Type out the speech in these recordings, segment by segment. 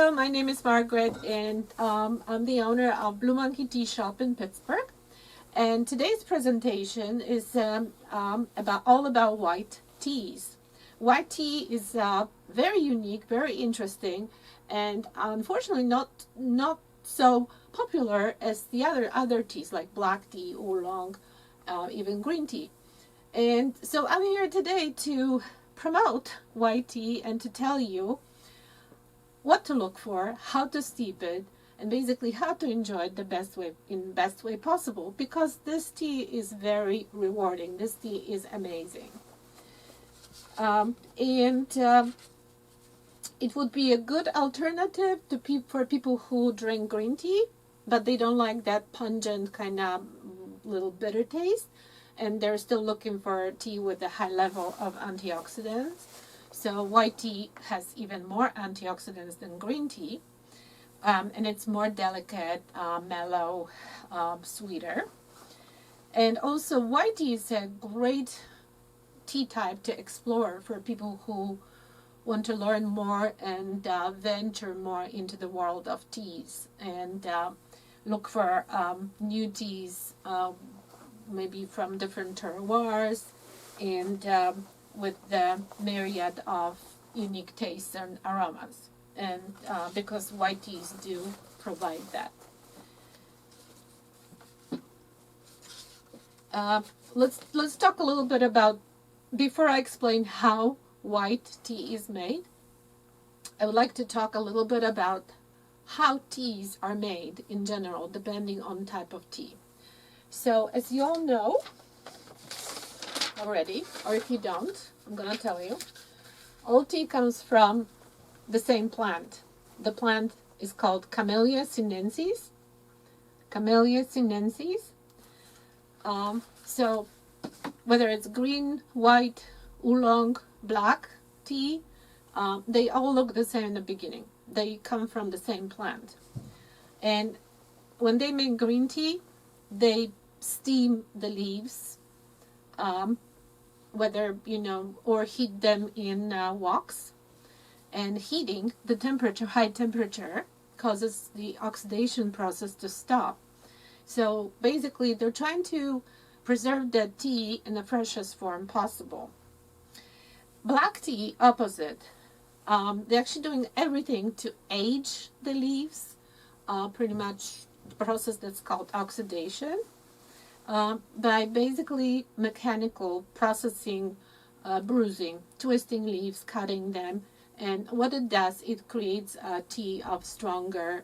Hello, my name is Margaret, and I'm the owner of Blue Monkey Tea Shop in Pittsburgh. And today's presentation is all about white teas. White tea is very unique, very interesting, and unfortunately not so popular as the other teas like black tea, oolong, even green tea. And so I'm here today to promote white tea and to tell you what to look for, how to steep it, and basically how to enjoy it in the best way possible, because this tea is very rewarding. This tea is amazing. And it would be a good alternative for people who drink green tea, but they don't like that pungent kind of little bitter taste, and they're still looking for tea with a high level of antioxidants. So white tea has even more antioxidants than green tea, and it's more delicate, mellow, sweeter. And also white tea is a great tea type to explore for people who want to learn more and venture more into the world of teas and look for new teas, maybe from different terroirs, and with the myriad of unique tastes and aromas, and because white teas do provide that. Let's talk a little bit about, before I explain how white tea is made, I would like to talk a little bit about how teas are made in general, depending on type of tea. So as you all know already, or if you don't, I'm going to tell you, all tea comes from the same plant. The plant is called Camellia sinensis. Camellia sinensis. So whether it's green, white, oolong, black tea, they all look the same in the beginning. They come from the same plant. And when they make green tea, they steam the leaves, whether, or heat them in woks. And heating the temperature, high temperature, causes the oxidation process to stop. So basically, they're trying to preserve the tea in the freshest form possible. Black tea, opposite. They're actually doing everything to age the leaves, pretty much the process that's called oxidation, by basically mechanical processing, bruising, twisting leaves, cutting them, and what it does, it creates a tea of stronger,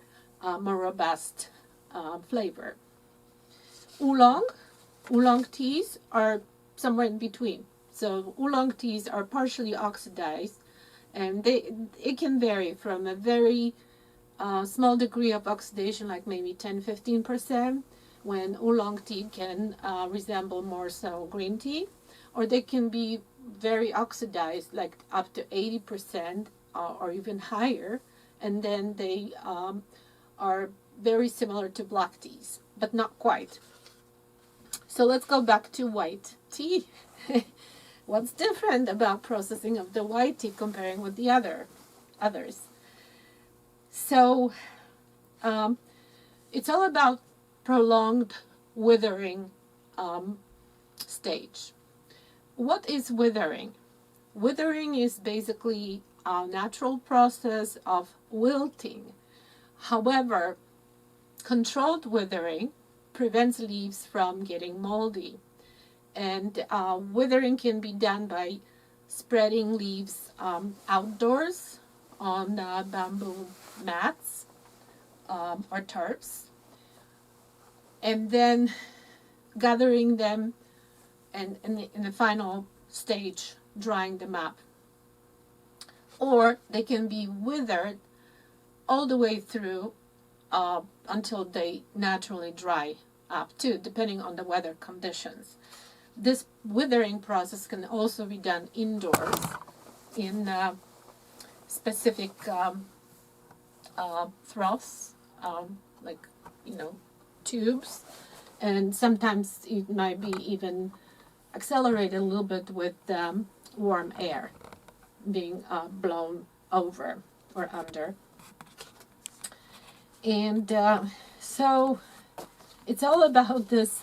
more robust flavor. Oolong teas are somewhere in between. So oolong teas are partially oxidized, and it can vary from a very small degree of oxidation, like maybe 10-15%, when oolong tea can resemble more so green tea, or they can be very oxidized, like up to 80% or even higher, and then they are very similar to black teas, but not quite. So let's go back to white tea. What's different about processing of the white tea comparing with the others? So it's all about prolonged withering stage. What is withering? Withering is basically a natural process of wilting. However, controlled withering prevents leaves from getting moldy. And withering can be done by spreading leaves outdoors on bamboo mats or tarps, and then gathering them and in the final stage drying them up. Or they can be withered all the way through until they naturally dry up too, depending on the weather conditions. This withering process can also be done indoors in specific troughs, like tubes, and sometimes it might be even accelerated a little bit with warm air being blown over or under. And so it's all about this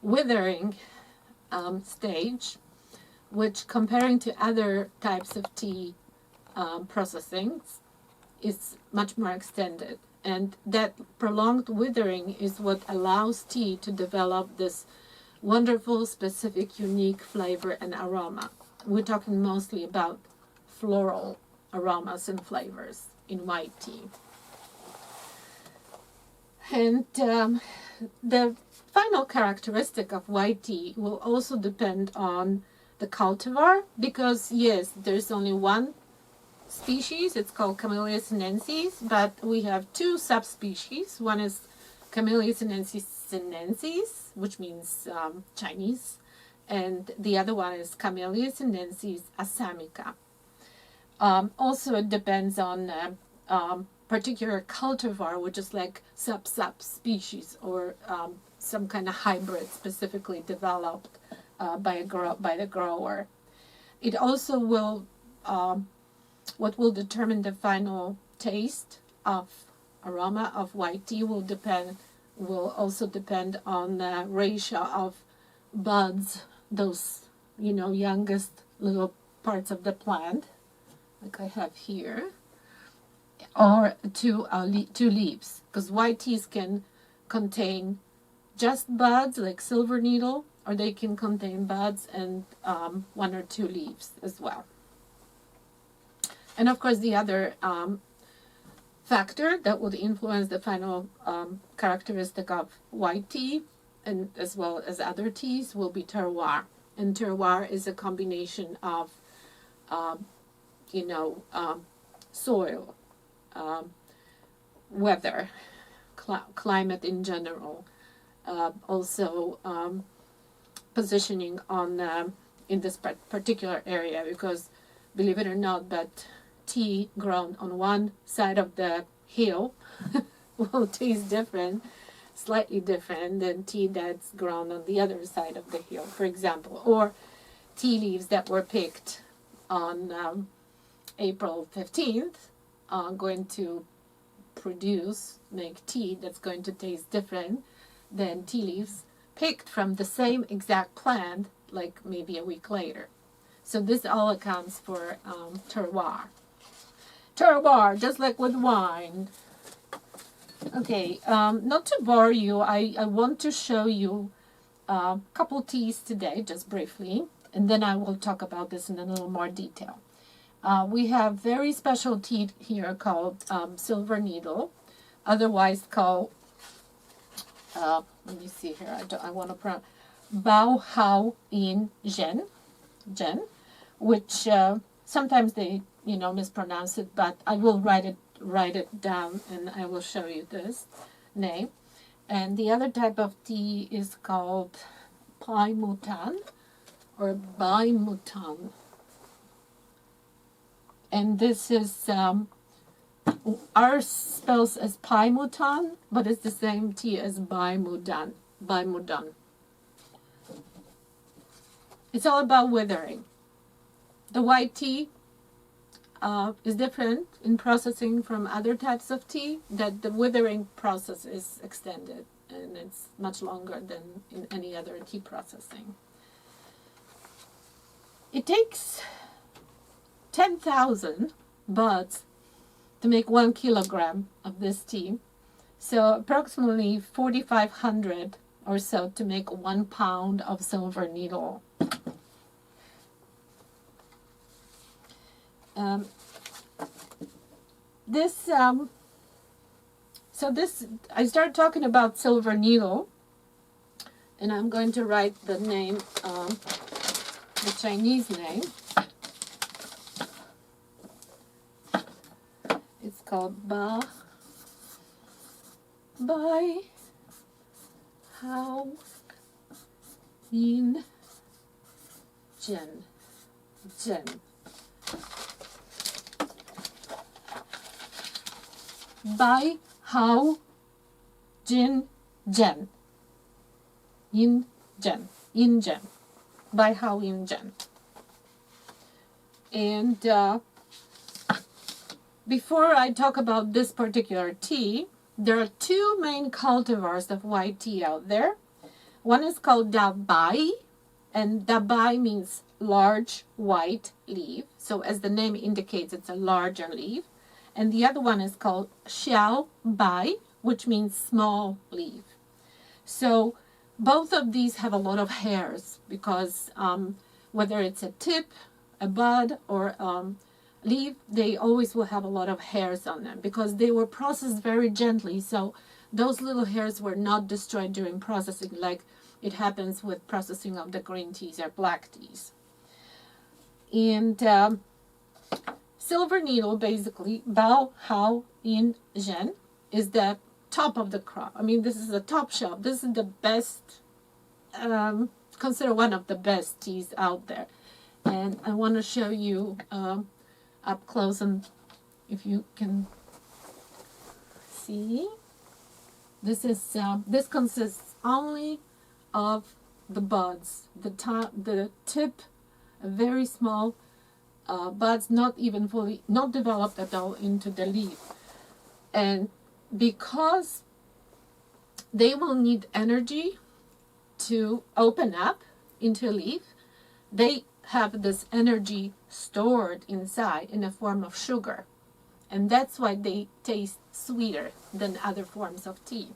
withering stage, which comparing to other types of tea processing is much more extended. And that prolonged withering is what allows tea to develop this wonderful, specific, unique flavor and aroma. We're talking mostly about floral aromas and flavors in white tea. And the final characteristic of white tea will also depend on the cultivar, because yes, there's only one species, it's called Camellia sinensis, but we have two subspecies. One is Camellia sinensis, which means Chinese, and the other one is Camellia sinensis assamica. Also, it depends on particular cultivar, which is like subspecies or some kind of hybrid specifically developed by the grower. It also will what will determine the final taste of aroma of white tea will also depend on the ratio of buds, those youngest little parts of the plant, like I have here, or two leaves, because white teas can contain just buds like silver needle, or they can contain buds and one or two leaves as well. And of course, the other factor that would influence the final characteristic of white tea, and as well as other teas, will be terroir. And terroir is a combination of, soil, weather, climate in general, also positioning on in this particular area, because believe it or not, but tea grown on one side of the hill will taste different, slightly different than tea that's grown on the other side of the hill, for example, or tea leaves that were picked on April 15th are going to make tea that's going to taste different than tea leaves picked from the same exact plant like maybe a week later. So this all accounts for terroir. Terroir, just like with wine. Okay, not to bore you, I want to show you a couple teas today, just briefly, and then I will talk about this in a little more detail. We have very special tea here called Silver Needle, otherwise called, let me see here, I want to pronounce, Bao Hao Yin Zhen, which sometimes they mispronounce it, but I will write it down and I will show you this name. And the other type of tea is called Pai Mutan or Bai Mutan. And this is ours spells as Pai Mutan, but it's the same tea as Bai Mudan. It's all about withering. The white tea is different in processing from other types of tea, that the withering process is extended and it's much longer than in any other tea processing. It takes 10,000 buds to make 1 kilogram of this tea, so approximately 4,500 or so to make 1 pound of silver needle. I started talking about silver needle, and I'm going to write the name, the Chinese name. It's called Bai Hao Yin Zhen. Bai Hao Yin Zhen. Bai Hao Yin Zhen. And before I talk about this particular tea, There are two main cultivars of white tea out there. One is called Dabai, and Dabai means large white leaf. So as the name indicates, it's a larger leaf. And the other one is called Xiao Bai, which means small leaf. So both of these have a lot of hairs because whether it's a tip, a bud, or leaf, they always will have a lot of hairs on them because they were processed very gently. So those little hairs were not destroyed during processing like it happens with processing of the green teas or black teas. And silver needle, basically, Bao Hao Yin Zhen, is the top of the crop. I mean, this is the top shelf. This is the best, considered one of the best teas out there. And I want to show you up close, and if you can see, this is this consists only of the buds, the top, the tip, a very small buds, not even fully, not developed at all into the leaf. And because they will need energy to open up into a leaf, they have this energy stored inside in the form of sugar. And that's why they taste sweeter than other forms of tea.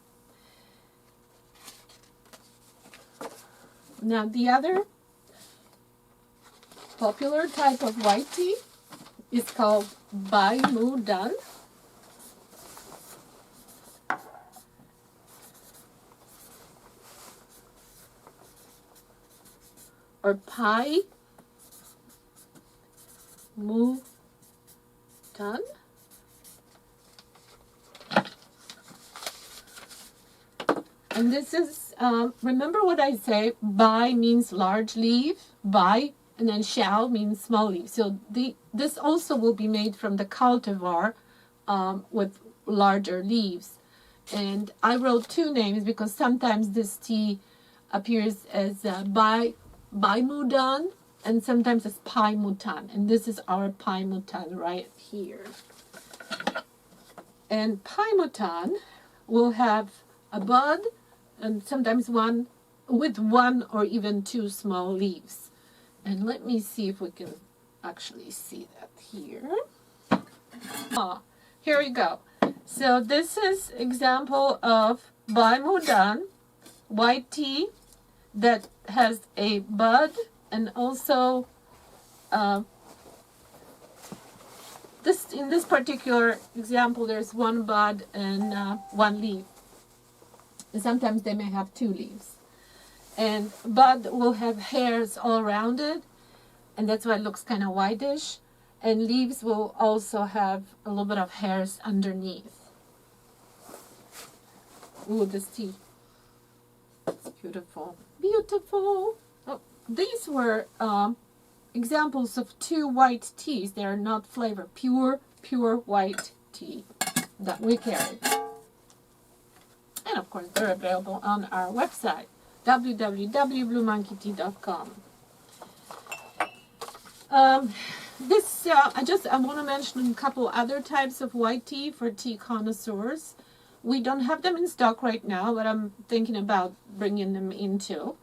Now the other popular type of white tea is called Bai Mu Dan. Or Pai Mu Dan. And this is, remember what I say, Bai means large leaf, Bai, and then Xiao means small leaf. So this also will be made from the cultivar with larger leaves. And I wrote two names because sometimes this tea appears as Bai Mu Dan and sometimes as Pai Mu Tan. And this is our Pai Mu Tan right here. And Pai Mu Tan will have a bud and sometimes one with one or even two small leaves. And let me see if we can actually see that here. Here we go. So this is example of Bai Mu Dan white tea that has a bud, and also in this particular example there's one bud and one leaf. And sometimes they may have two leaves. And bud will have hairs all around it, and that's why it looks kind of whitish. And leaves will also have a little bit of hairs underneath. Ooh, this tea. It's beautiful. Beautiful. Oh, these were examples of two white teas. They are not flavored. Pure white tea that we carry. And of course, they're available on our website, www.bluemonkeytea.com. I want to mention a couple other types of white tea for tea connoisseurs. We don't have them in stock right now, but I'm thinking about bringing them into.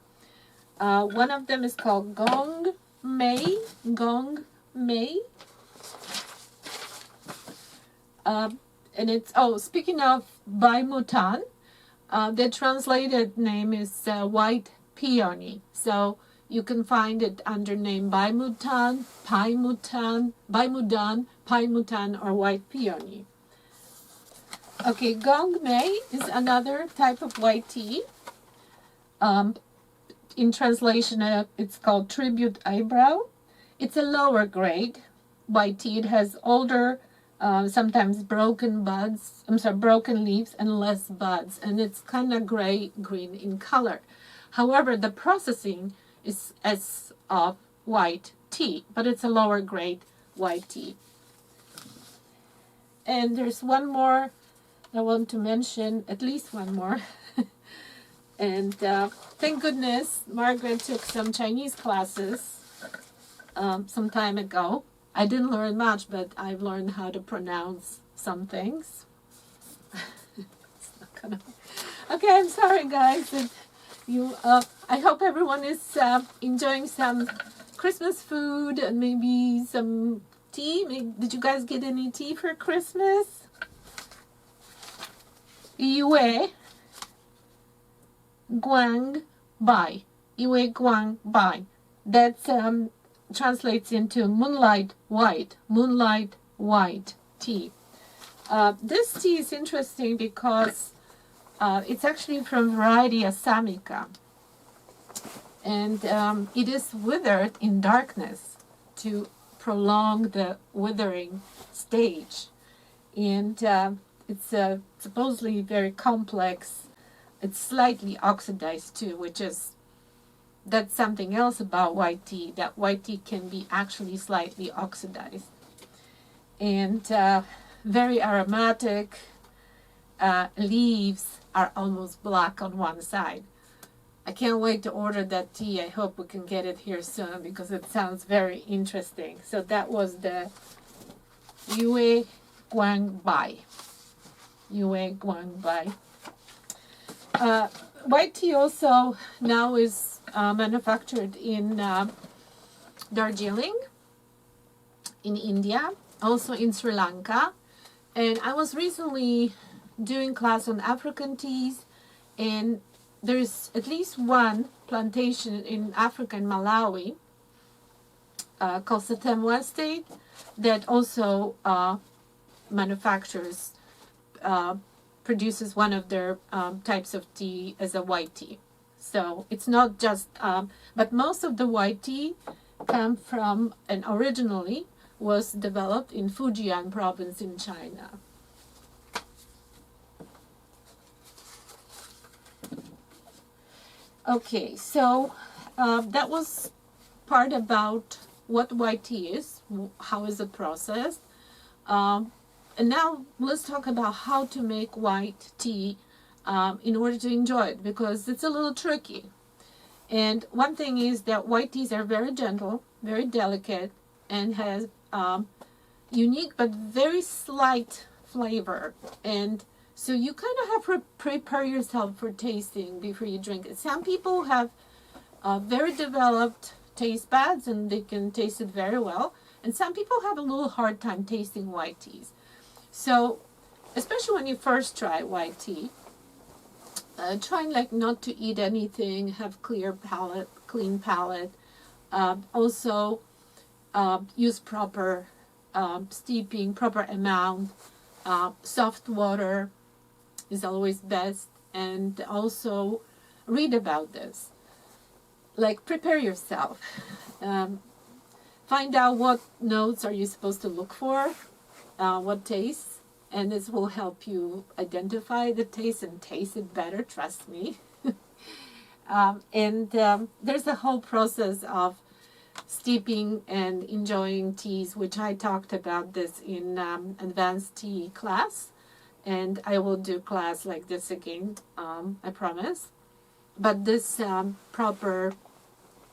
One of them is called Gong Mei. Gong Mei. And it's, speaking of Bai Mu Tan, the translated name is white peony. So you can find it under name Bai Mu Tan, Pai Mu Tan, Bai Mu Dan, Pai Mu Tan, or white peony. Okay, Gong Mei is another type of white tea. In translation, it's called Tribute Eyebrow. It's a lower grade white tea. It has older, sometimes broken leaves and less buds, and it's kind of gray-green in color. However, the processing is as of white tea, but it's a lower grade white tea. And there's one more I want to mention, at least one more. And thank goodness Margaret took some Chinese classes some time ago. I didn't learn much, but I've learned how to pronounce some things. Okay, I'm sorry, guys. That you. I hope everyone is enjoying some Christmas food and maybe some tea. Did you guys get any tea for Christmas? Yue Guang Bai. Yue Guang Bai. That translates into moonlight white. Moonlight white tea. This tea is interesting because it's actually from variety Assamica, and it is withered in darkness to prolong the withering stage. And it's supposedly very complex. It's slightly oxidized too, that's something else about white tea, that white tea can be actually slightly oxidized. And very aromatic. Leaves are almost black on one side. I can't wait to order that tea. I hope we can get it here soon because it sounds very interesting. So that was the Yue Guang Bai. Yue Guang Bai. White tea also now is manufactured in Darjeeling, in India, also in Sri Lanka. And I was recently doing class on African teas, and there's at least one plantation in Africa, in Malawi, called Setemwa Estate, that also manufactures, produces one of their types of tea as a white tea. So it's not just, but most of the white tea come from, and originally was developed in Fujian province in China. Okay, so that was part about what white tea is, how is it processed. And now let's talk about how to make white tea in order to enjoy it, because it's a little tricky. And one thing is that white teas are very gentle, very delicate, and has unique but very slight flavor. And so you kind of have to prepare yourself for tasting before you drink it. Some people have very developed taste buds and they can taste it very well. And some people have a little hard time tasting white teas. So, especially when you first try white tea, try like not to eat anything, have clear palate, clean palate. Also, use proper steeping, proper amount. Soft water is always best, and also read about this. Like, prepare yourself. Find out what notes are you supposed to look for, what tastes, and this will help you identify the taste and taste it better, trust me. There's a whole process of steeping and enjoying teas, which I talked about this in advanced tea class, and I will do class like this again, I promise. But this proper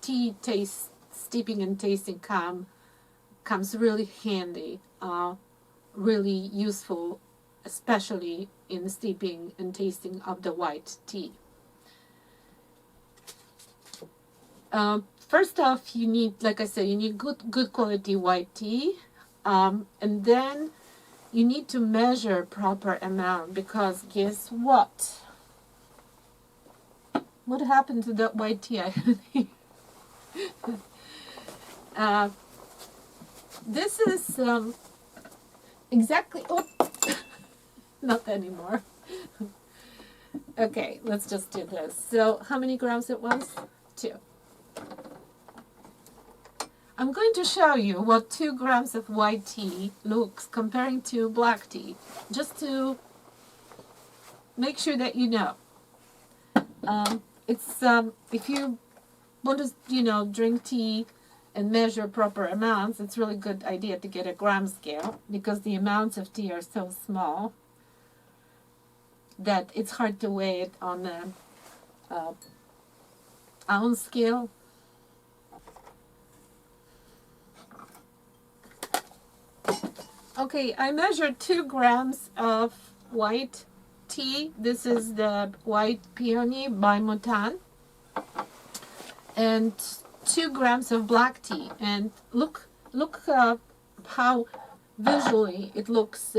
tea taste, steeping and tasting comes really handy, really useful, especially in steeping and tasting of the white tea. First off, you need, like I said, you need good quality white tea, and then you need to measure proper amount, because guess what? What happened to that white tea? This is exactly, not anymore. Okay, let's just do this. So how many grams it was? 2. I'm going to show you what 2 grams of white tea looks comparing to black tea, just to make sure that you know. If you want to, drink tea and measure proper amounts, it's really good idea to get a gram scale, because the amounts of tea are so small that it's hard to weigh it on a ounce scale. Okay, I measured 2 grams of white tea. This is the White Peony by Motan. And 2 grams of black tea. And look how visually it looks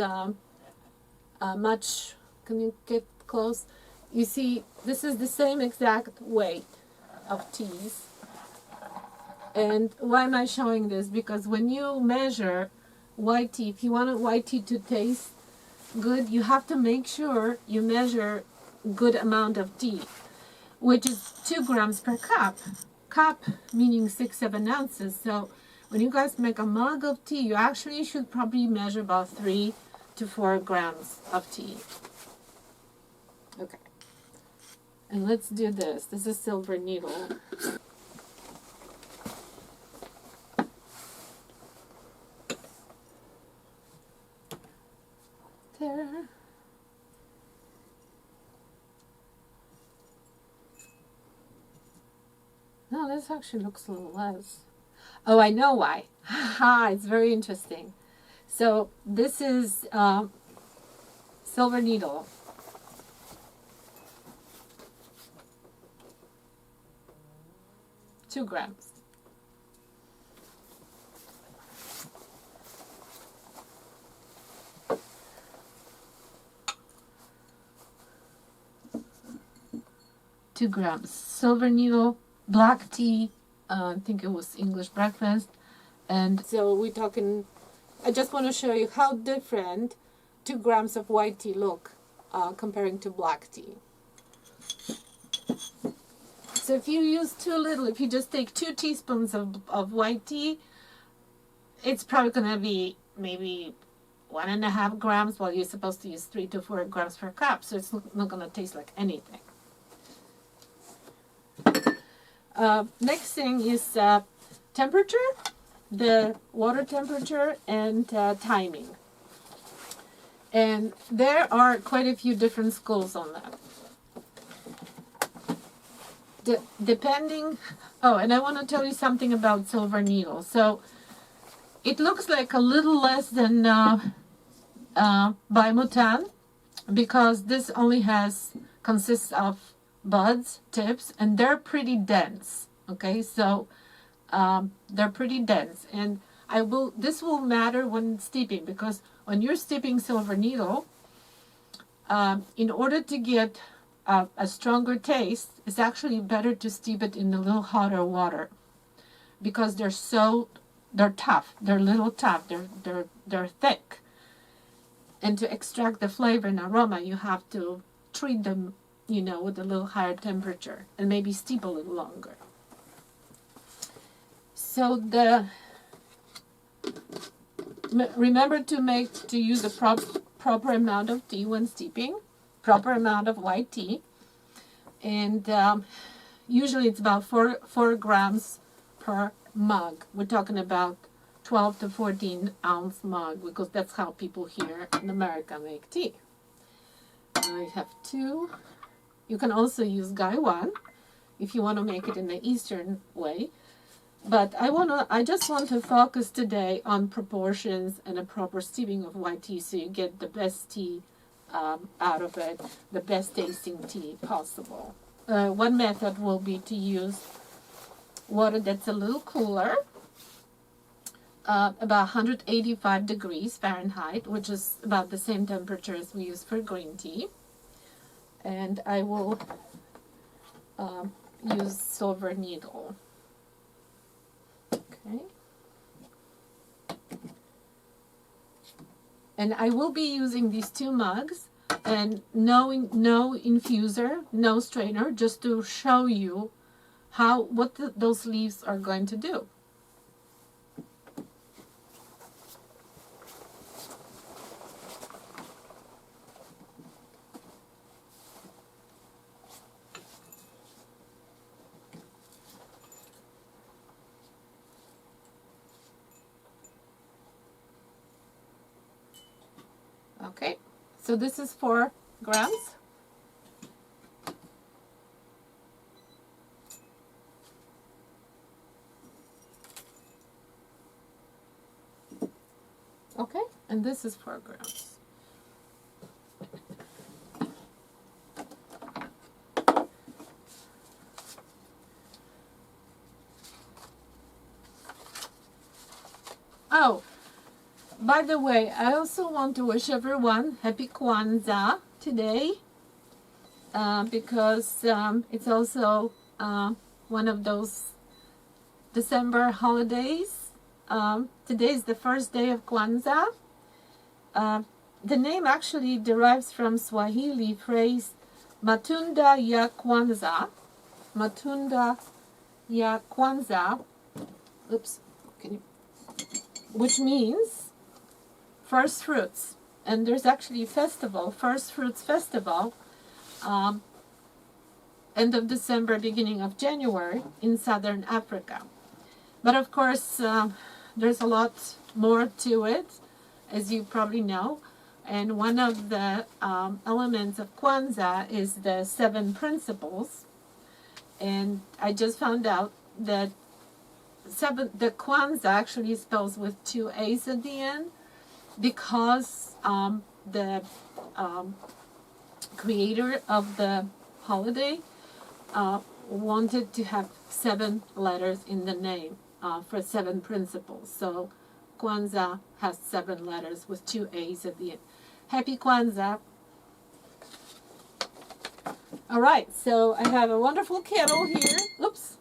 much. Can you get close? You see, this is the same exact weight of teas. And why am I showing this? Because when you measure white tea, if you want a white tea to taste good, you have to make sure you measure good amount of tea, which is 2 grams per cup. Cup meaning 6-7 ounces. So when you guys make a mug of tea, you actually should probably measure about 3 to 4 grams of tea. Okay. And let's do this. This is Silver Needle. There. No, this actually looks a little less. Oh, I know why. Haha, it's very interesting. So this is Silver Needle. Two grams. Silver Needle, black tea, I think it was English breakfast. And so we're talking, I just want to show you how different 2 grams of white tea look comparing to black tea. So if you use too little, if you just take 2 teaspoons of white tea, it's probably going to be maybe 1.5 grams, while you're supposed to use 3 to 4 grams per cup. So it's not going to taste like anything. Next thing is temperature, the water temperature, and timing. And there are quite a few different schools on that. Depending, oh, and I want to tell you something about Silver Needle. So it looks like a little less than by Motan, because this only consists of buds, tips, and they're pretty dense. Okay, so they're pretty dense, and this will matter when steeping, because when you're steeping Silver Needle, in order to get a stronger taste, it's actually better to steep it in a little hotter water, because they're tough. They're a little tough. They're thick, and to extract the flavor and aroma, you have to treat them, with a little higher temperature, and maybe steep a little longer. So remember to use a proper amount of tea when steeping, proper amount of white tea, and usually it's about 4 grams per mug. We're talking about 12 to 14 ounce mug, because that's how people here in America make tea. I have 2. You can also use Gaiwan if you want to make it in the Eastern way. But I just want to focus today on proportions and a proper steeping of white tea, so you get the best tea out of it, the best tasting tea possible. One method will be to use water that's a little cooler, about 185 degrees Fahrenheit, which is about the same temperature as we use for green tea. And I will use Silver Needle. Okay. And I will be using these 2 mugs, and no infuser, no strainer, just to show you what those leaves are going to do. Okay, so this is 4 grams. Okay, and this is 4 grams. Oh, by the way, I also want to wish everyone happy Kwanzaa today, because it's also one of those December holidays. Today is the first day of Kwanzaa. The name actually derives from Swahili phrase Matunda ya Kwanzaa. Matunda ya Kwanzaa. Oops. Which means first fruits. And there's actually a festival, First Fruits Festival, end of December, beginning of January in southern Africa. But of course, there's a lot more to it, as you probably know. And one of the elements of Kwanzaa is the 7 principles. And I just found out that the Kwanzaa actually spells with 2 A's at the end, because the creator of the holiday wanted to have 7 letters in the name for 7 principles. So Kwanzaa has 7 letters with 2 A's at the end. Happy Kwanzaa. All right, so I have a wonderful kettle here. Oops.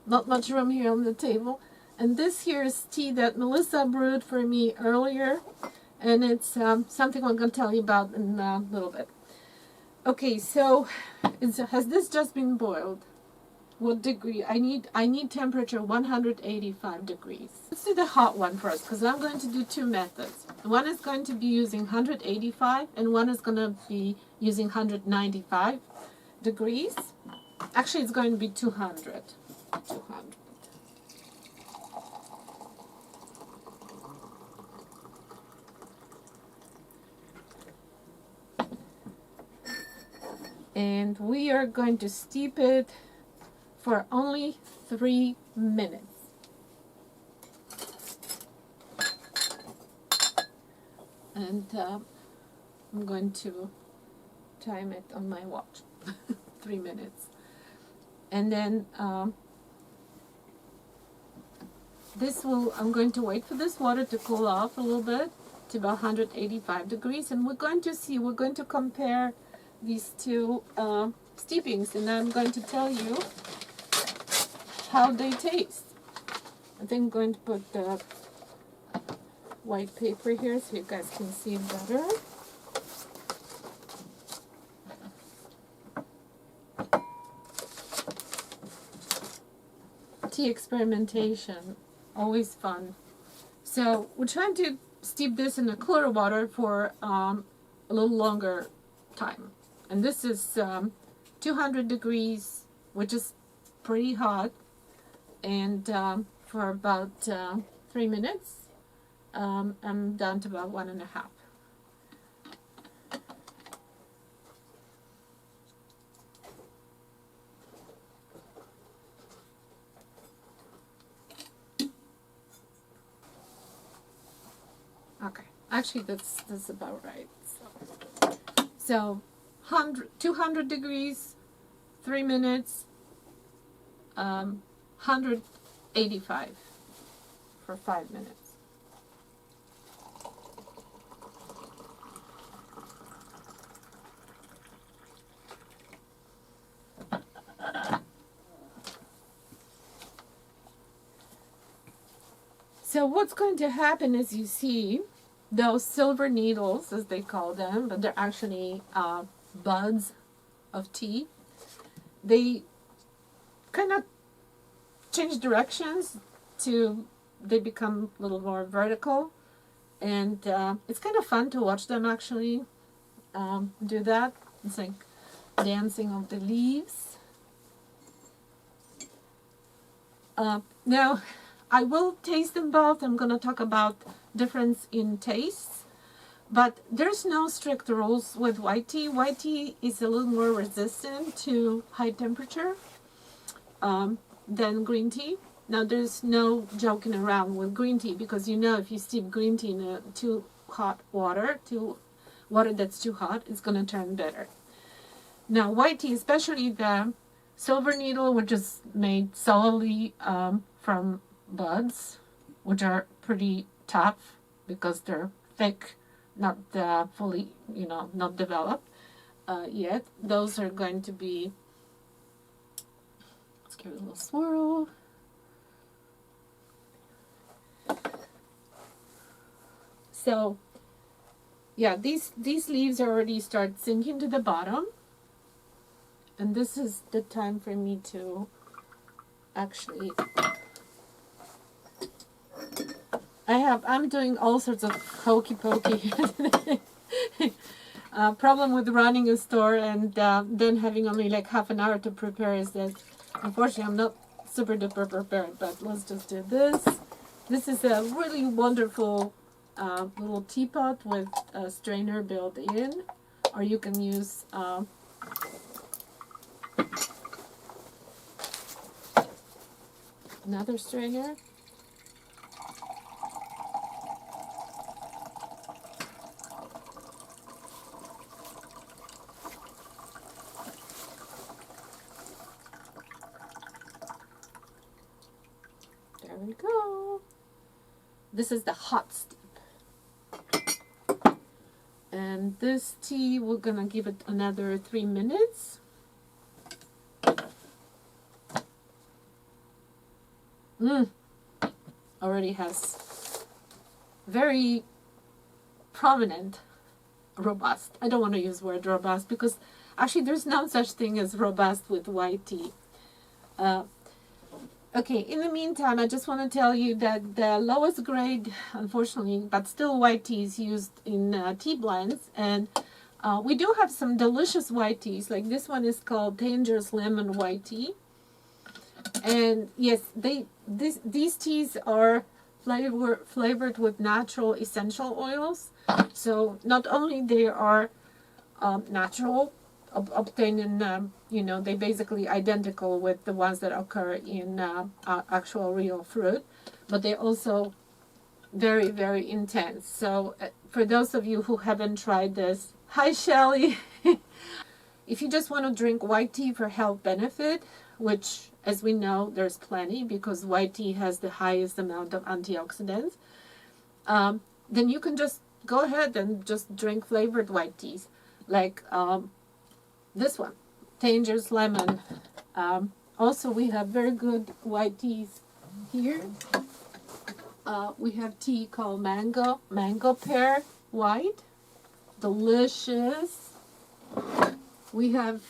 Not much room here on the table. And this here is tea that Melissa brewed for me earlier. And it's something I'm going to tell you about in a little bit. Okay, so has this just been boiled? What degree? I need temperature 185 degrees. Let's do the hot one first, because I'm going to do 2 methods. One is going to be using 185, and one is going to be using 195 degrees. Actually, it's going to be 200. 200. And we are going to steep it for only 3 minutes. And I'm going to time it on my watch. 3 minutes. And then I'm going to wait for this water to cool off a little bit to about 185 degrees. And we're going to compare these 2 steepings, and I'm going to tell you how they taste. I think I'm going to put the white paper here so you guys can see better. Tea experimentation, always fun. So we're trying to steep this in the cooler water for a little longer time. And this is 200 degrees, which is pretty hot. And for about 3 minutes, I'm down to about 1.5. Okay, actually that's about right. So 200 degrees, 3 minutes, 185 for 5 minutes. So what's going to happen is, you see those silver needles, as they call them, but they're actually buds of tea. They kind of change directions they become a little more vertical, and it's kind of fun to watch them actually do that. It's like dancing of the leaves. Now I will taste them both. I'm going to talk about difference in tastes, but there's no strict rules with white tea. White tea is a little more resistant to high temperature than green tea. Now there's no joking around with green tea, because if you steep green tea in too hot water, water that's too hot, it's going to turn bitter. Now white tea, especially the silver needle, which is made solely from buds, which are pretty tough because they're thick, not fully, not developed yet. Those are going to be, let's give it a little swirl. So yeah, these leaves already start sinking to the bottom, and this is the time for me to actually, I'm doing all sorts of hokey pokey. Problem with running a store and then having only like half an hour to prepare is that unfortunately I'm not super duper prepared, but let's just do this. This is a really wonderful little teapot with a strainer built in, or you can use another strainer. There we go. This is the hot steep. And this tea, we're gonna give it another 3 minutes. Already has very prominent robust. I don't want to use the word robust because actually there's no such thing as robust with white tea. Okay, in the meantime, I just want to tell you that the lowest grade, unfortunately, but still white tea is used in tea blends. And we do have some delicious white teas. Like this one is called Tanger's Lemon White Tea. And yes, these teas are flavored with natural essential oils. So not only they are natural, obtained in, they basically identical with the ones that occur in actual real fruit, but they're also very, very intense. So for those of you who haven't tried this, hi Shelly! If you just want to drink white tea for health benefit, which as we know there's plenty because white tea has the highest amount of antioxidants, then you can just go ahead and just drink flavored white teas like this one, Tanger's Lemon. Also, we have very good white teas here. We have tea called Mango Pear White. Delicious. We have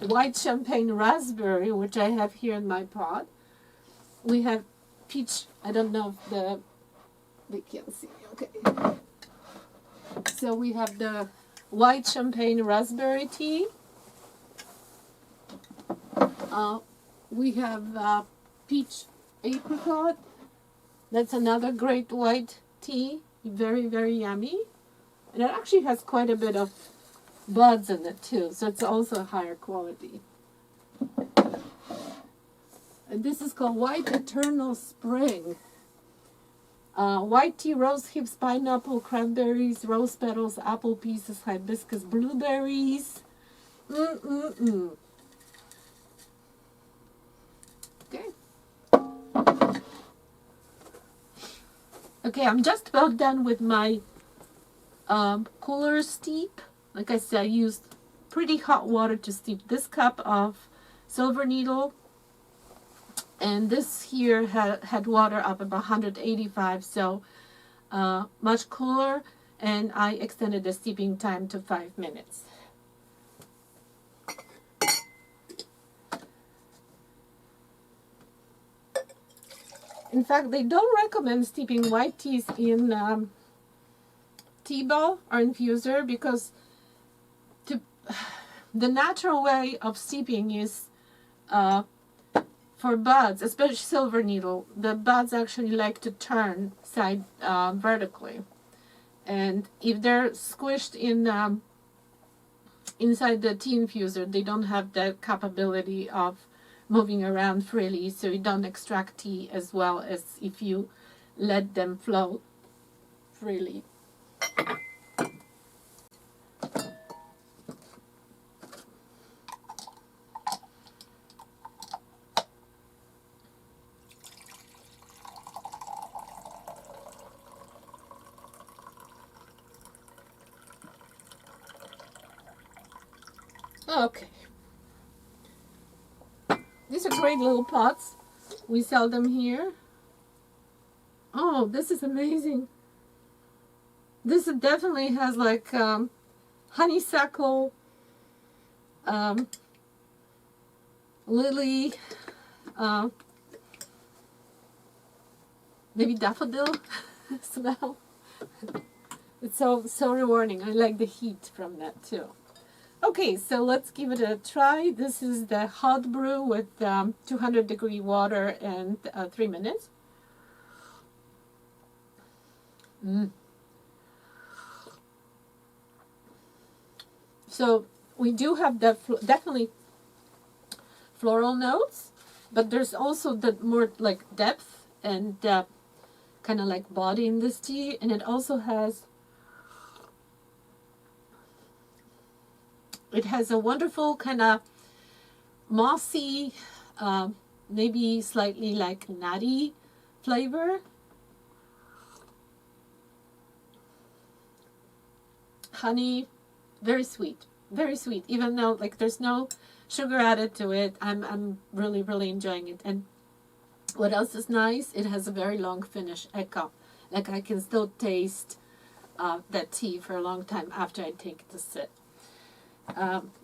White Champagne Raspberry, which I have here in my pot. We have peach. I don't know if they can't see. Okay. So we have the White Champagne Raspberry tea. We have peach apricot. That's another great white tea. Very, very yummy. And it actually has quite a bit of buds in it too, so it's also higher quality. And this is called White Eternal Spring. White tea, rose hips, pineapple, cranberries, rose petals, apple pieces, hibiscus, blueberries. Okay, I'm just about done with my cooler steep. Like I said, I used pretty hot water to steep this cup of silver needle. And this here had water up about 185, so much cooler. And I extended the steeping time to 5 minutes. In fact, they don't recommend steeping white teas in tea ball or infuser because the natural way of steeping is for buds, especially silver needle. The buds actually like to turn side vertically, and if they're squished in inside the tea infuser, they don't have the capability of moving around freely, so you don't extract tea as well as if you let them flow freely. Okay. These are great little pots. We sell them here. Oh, this is amazing. This definitely has like honeysuckle, lily, uh, maybe daffodil smell. It's so rewarding. I like the heat from that too. Okay, so let's give it a try. This is the hot brew with 200-degree water and 3 minutes. So we do have definitely floral notes, but there's also the more like depth and kind of like body in this tea, and it also has a wonderful kind of mossy, maybe slightly like nutty flavor. Honey, very sweet, very sweet. Even though like there's no sugar added to it, I'm really enjoying it. And what else is nice? It has a very long finish echo. Like I can still taste that tea for a long time after I take it to sip.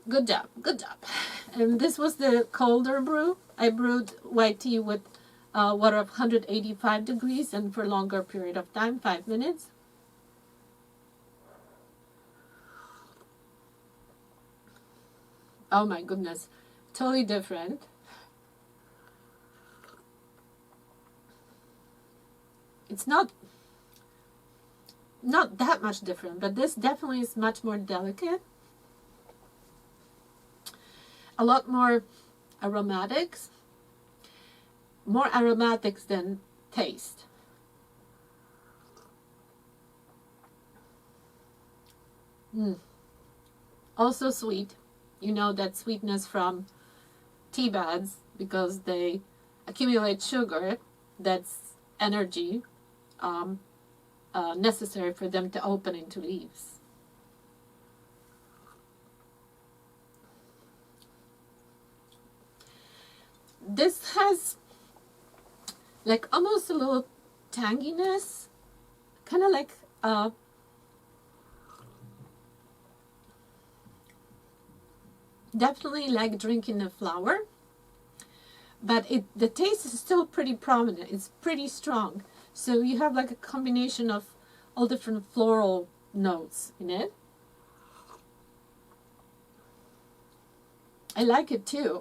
Good job, good job. And this was the colder brew. I brewed white tea with water of 185 degrees and for a longer period of time, 5 minutes. Oh my goodness, totally different. It's not that much different, but this definitely is much more delicate. A lot more aromatics. More aromatics than taste. Also sweet. You know that sweetness from tea bags because they accumulate sugar. That's energy necessary for them to open into leaves. This has like almost a little tanginess, kind of like definitely like drinking a flower, but the taste is still pretty prominent. It's pretty strong. So you have like a combination of all different floral notes in it. I like it too.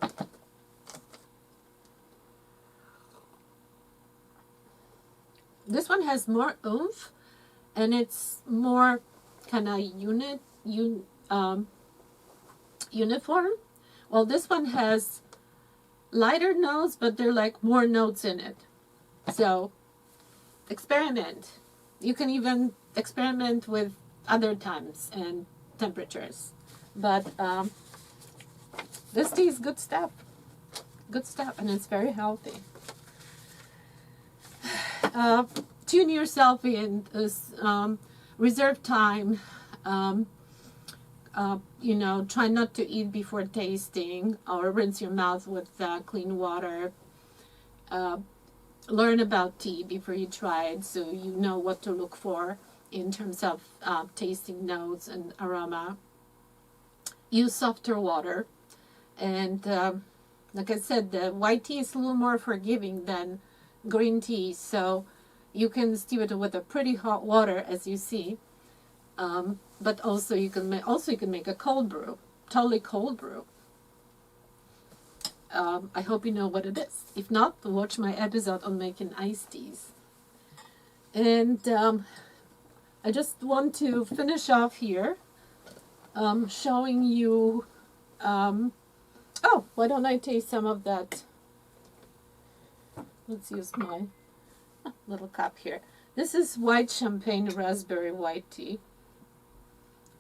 This one has more oomph, and it's more kind of uniform. Well, this one has lighter notes, but they're like more notes in it. So experiment. You can even experiment with other times and temperatures. But this tea is good stuff. Good stuff, and it's very healthy. Tune yourself in. Reserve time. Try not to eat before tasting, or rinse your mouth with clean water. Learn about tea before you try it, so you know what to look for in terms of tasting notes and aroma. Use softer water, and like I said, the white tea is a little more forgiving than green tea, so you can steep it with a pretty hot water, as you see. But also you can make a cold brew, totally cold brew. I hope you know what it is. If not, watch my episode on making iced teas. And I just want to finish off here, showing you. Why don't I taste some of that? Let's use my little cup here. This is white champagne raspberry white tea.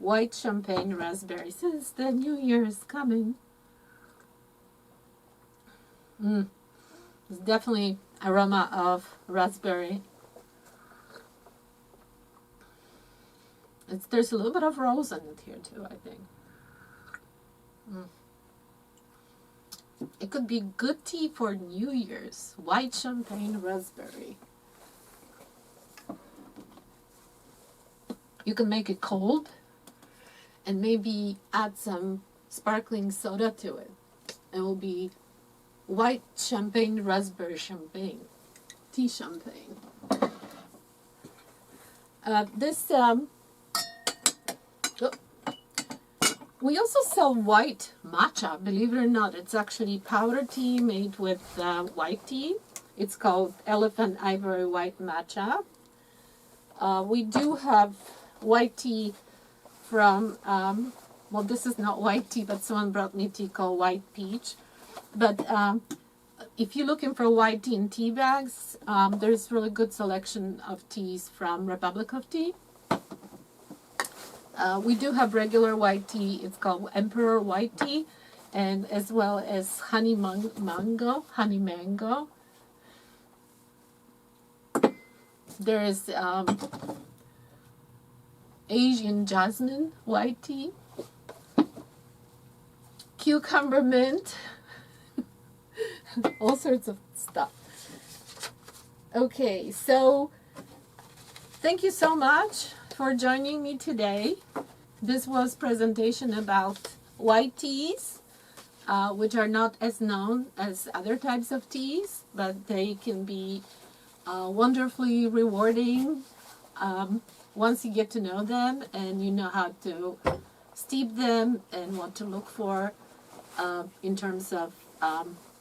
White champagne raspberry, since the new year is coming. It's definitely aroma of raspberry. There's a little bit of rose in it here too, I think. It could be good tea for New Year's. White champagne raspberry. You can make it cold and maybe add some sparkling soda to it. It will be white champagne raspberry champagne. Tea champagne. We also sell white matcha, believe it or not. It's actually powder tea made with white tea. It's called Elephant Ivory White Matcha. We do have white tea from, well, this is not white tea, but someone brought me tea called White Peach. But if you're looking for white tea in tea bags, there's really good selection of teas from Republic of Tea. We do have regular white tea. It's called Emperor White Tea, and as well as honey mango. There is Asian jasmine white tea, cucumber mint, all sorts of stuff. Okay, so thank you so much for joining me today. This was presentation about white teas, which are not as known as other types of teas, but they can be wonderfully rewarding once you get to know them and you know how to steep them and what to look for in terms of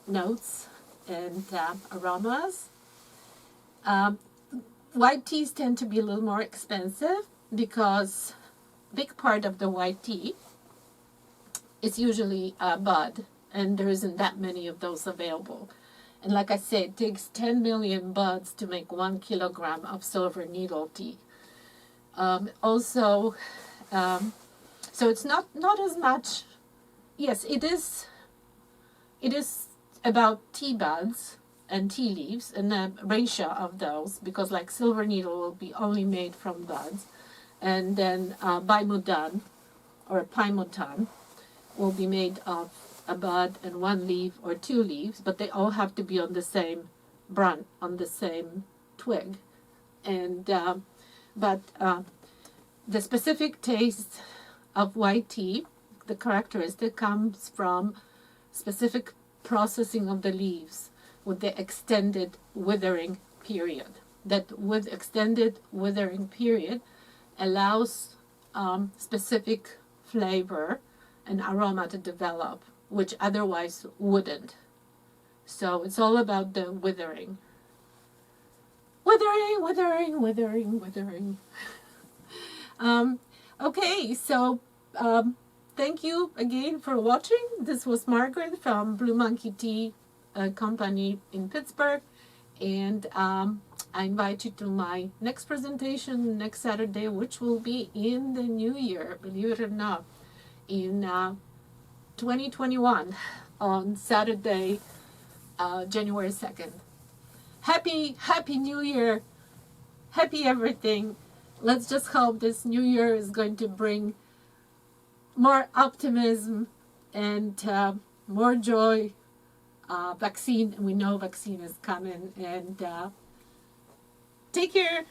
notes and aromas. White teas tend to be a little more expensive because a big part of the white tea is usually bud, and there isn't that many of those available. And like I said, it takes 10 million buds to make 1 kilogram of silver needle tea. So it's not as much. Yes, it is about tea buds and tea leaves and the ratio of those, because like silver needle will be only made from buds, and then Baimudan or Paimutan will be made of a bud and 1 leaf or 2 leaves, but they all have to be on the same branch, on the same twig. And the specific taste of white tea, the characteristic, comes from specific processing of the leaves with the extended withering period. That with extended withering period allows specific flavor and aroma to develop, which otherwise wouldn't. So it's all about the withering. Withering. Okay, so thank you again for watching. This was Margaret from Blue Monkey Tea Company in Pittsburgh, and I invite you to my next presentation next Saturday, which will be in the new year, believe it or not, in 2021 on Saturday, January 2nd. Happy New Year, happy everything. Let's just hope this new year is going to bring more optimism and more joy. Vaccine, we know vaccine is coming, and take care.